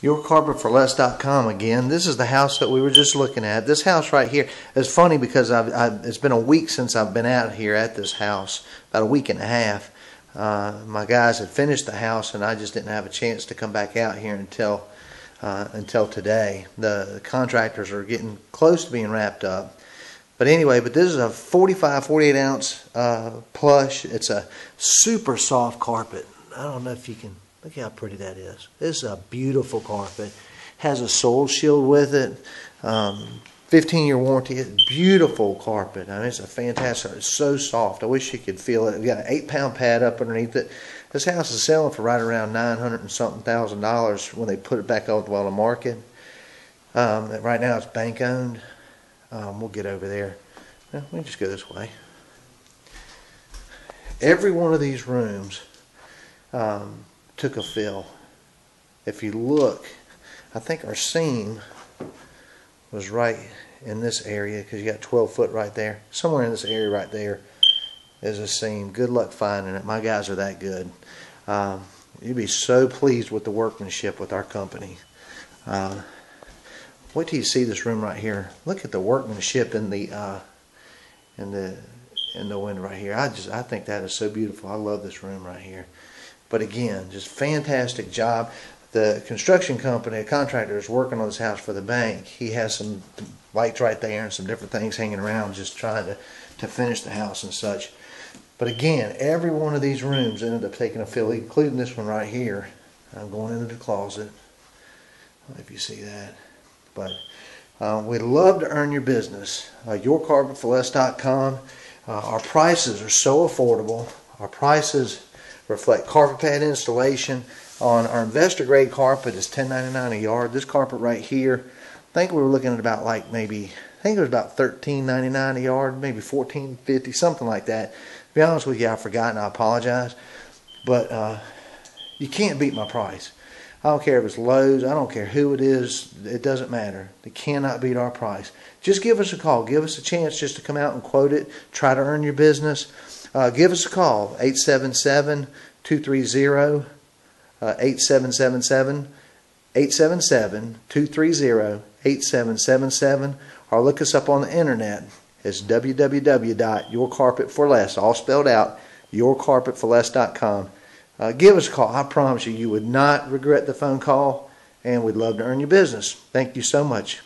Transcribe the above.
YourCarpetForLess.com again. This is the house that we were just looking at. This house right here is funny because it's been a week since I've been out here at this house, about a week and a half. My guys had finished the house and I just didn't have a chance to come back out here until today. The contractors are getting close to being wrapped up. But anyway, this is a 48 ounce plush. It's a super soft carpet. I don't know if you can, look how pretty that is. This is a beautiful carpet. Has a soil shield with it. 15-year warranty. It's beautiful carpet. I mean, it's a fantastic. It's so soft. I wish you could feel it. We got an 8-pound pad up underneath it. This house is selling for right around $900 and something thousand when they put it back on the market. Right now it's bank owned. We'll get over there. Let me just go this way. Every one of these rooms took a fill. If you look, I think our seam was right in this area because you got 12 foot right there. Somewhere in this area right there is a seam. Good luck finding it. My guys are that good. You'd be so pleased with the workmanship with our company. Wait till you see this room right here. Look at the workmanship in the window right here. I think that is so beautiful. I love this room right here. But again, just fantastic job. The construction company, a contractor, is working on this house for the bank. He has some lights right there and some different things hanging around, just trying to finish the house and such. But again, every one of these rooms ended up taking a fill, including this one right here. I'm going into the closet. I don't know if you see that. But we'd love to earn your business. YourCarpetForLess.com. Our prices are so affordable. Our prices reflect carpet pad installation. On our investor grade carpet is $10.99 a yard. This carpet right here, I think we were looking at about I think it was about $13.99 a yard, maybe $14.50, something like that. To be honest with you, I've forgotten. I apologize. But you can't beat my price. I don't care if it's Lowe's. I don't care who it is. It doesn't matter. They cannot beat our price. Just give us a call. Give us a chance just to come out and quote it. Try to earn your business. Give us a call. 877-230-8777. 877-230-8777. Or look us up on the internet. It's www.yourcarpetforless, all spelled out, yourcarpetforless.com. Give us a call. I promise you, you would not regret the phone call, and we'd love to earn your business. Thank you so much.